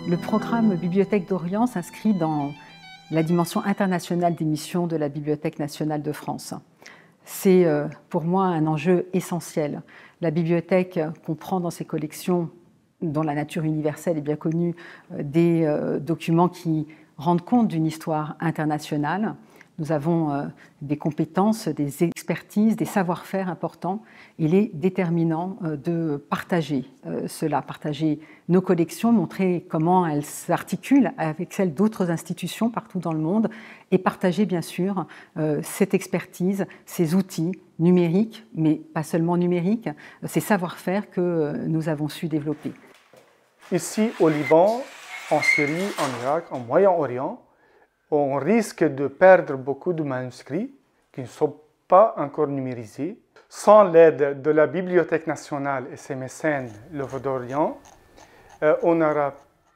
Le programme Bibliothèque d'Orient s'inscrit dans la dimension internationale des missions de la Bibliothèque nationale de France. C'est pour moi un enjeu essentiel. La bibliothèque comprend dans ses collections, dont la nature universelle est bien connue, des documents qui rendent compte d'une histoire internationale. Nous avons des compétences, des expertises, des savoir-faire importants. Il est déterminant de partager cela, partager nos collections, montrer comment elles s'articulent avec celles d'autres institutions partout dans le monde et partager bien sûr cette expertise, ces outils numériques, mais pas seulement numériques, ces savoir-faire que nous avons su développer. Ici au Liban, en Syrie, en Irak, en Moyen-Orient, on risque de perdre beaucoup de manuscrits qui ne sont pas encore numérisés. Sans l'aide de la Bibliothèque nationale et ses mécènes, l'œuvre d'Orient, on n'aura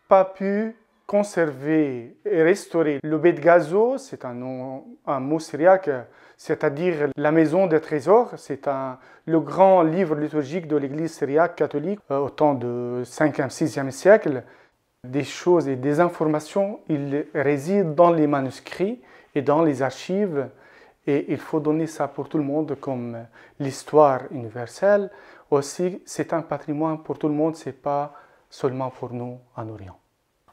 pas pu conserver et restaurer le Beit Gazo, c'est un mot syriaque, c'est-à-dire la maison des trésors. C'est le grand livre liturgique de l'Église syriaque catholique au temps du 5e, 6e siècle. Des choses et des informations, ils résident dans les manuscrits et dans les archives. Et il faut donner ça pour tout le monde comme l'histoire universelle. Aussi, c'est un patrimoine pour tout le monde, ce n'est pas seulement pour nous en Orient.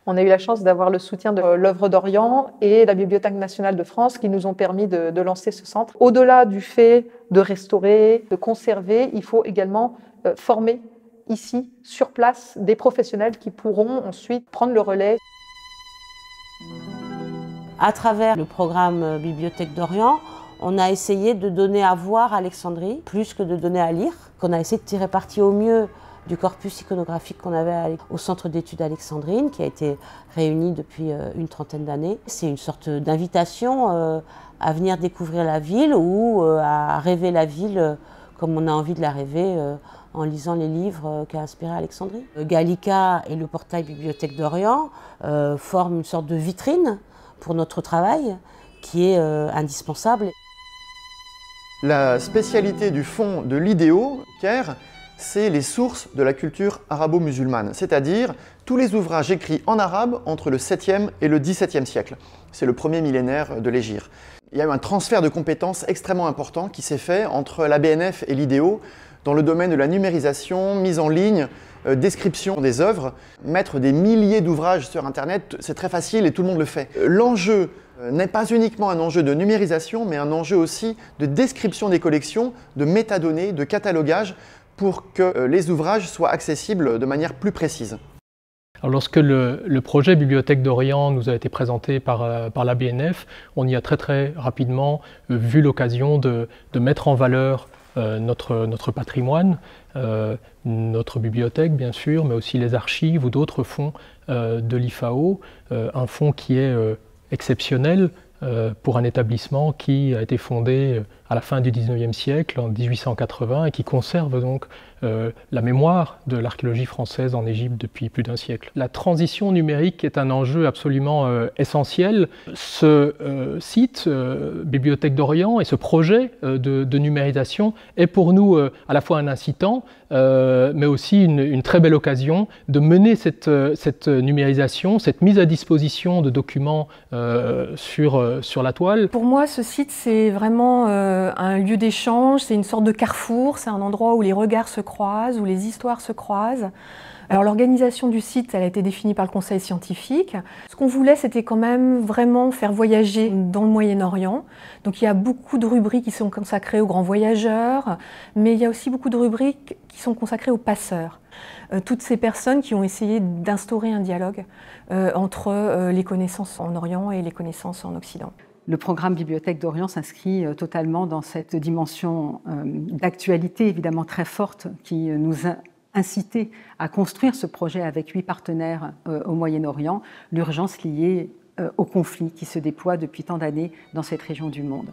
On a eu la chance d'avoir le soutien de l'œuvre d'Orient et la Bibliothèque nationale de France qui nous ont permis de lancer ce centre. Au-delà du fait de restaurer, de conserver, il faut également former ici, sur place, des professionnels qui pourront ensuite prendre le relais. À travers le programme Bibliothèque d'Orient, on a essayé de donner à voir Alexandrie, plus que de donner à lire, qu'on a essayé de tirer parti au mieux du corpus iconographique qu'on avait au Centre d'études alexandrines, qui a été réuni depuis une trentaine d'années. C'est une sorte d'invitation à venir découvrir la ville ou à rêver la ville comme on a envie de la rêver en lisant les livres qu'a inspiré Alexandrie. Gallica et le portail Bibliothèque d'Orient forment une sorte de vitrine pour notre travail qui est indispensable. La spécialité du fonds de l'IDEO, Caire, c'est les sources de la culture arabo-musulmane, c'est-à-dire tous les ouvrages écrits en arabe entre le 7e et le 17e siècle. C'est le premier millénaire de l'Hégire. Il y a eu un transfert de compétences extrêmement important qui s'est fait entre la BNF et l'IDEO dans le domaine de la numérisation, mise en ligne, description des œuvres. Mettre des milliers d'ouvrages sur Internet, c'est très facile et tout le monde le fait. L'enjeu n'est pas uniquement un enjeu de numérisation, mais un enjeu aussi de description des collections, de métadonnées, de catalogage, pour que les ouvrages soient accessibles de manière plus précise. Alors, lorsque le projet Bibliothèque d'Orient nous a été présenté par la BNF, on y a très rapidement vu l'occasion de mettre en valeur notre patrimoine, notre bibliothèque bien sûr, mais aussi les archives ou d'autres fonds de l'IFAO, un fonds qui est exceptionnel pour un établissement qui a été fondé à la fin du 19e siècle, en 1880, et qui conserve donc la mémoire de l'archéologie française en Égypte depuis plus d'un siècle. La transition numérique est un enjeu absolument essentiel. Ce site, Bibliothèque d'Orient, et ce projet de numérisation est pour nous à la fois un incitant, mais aussi une très belle occasion de mener cette numérisation, cette mise à disposition de documents sur la toile. Pour moi, ce site, c'est vraiment un lieu d'échange, c'est une sorte de carrefour, c'est un endroit où les regards se croisent, où les histoires se croisent. Alors l'organisation du site, elle a été définie par le conseil scientifique. Ce qu'on voulait, c'était quand même vraiment faire voyager dans le Moyen-Orient. Donc il y a beaucoup de rubriques qui sont consacrées aux grands voyageurs, mais il y a aussi beaucoup de rubriques qui sont consacrées aux passeurs. Toutes ces personnes qui ont essayé d'instaurer un dialogue entre les connaissances en Orient et les connaissances en Occident. Le programme Bibliothèque d'Orient s'inscrit totalement dans cette dimension d'actualité évidemment très forte qui nous a incité à construire ce projet avec 8 partenaires au Moyen-Orient, l'urgence liée au conflit qui se déploie depuis tant d'années dans cette région du monde.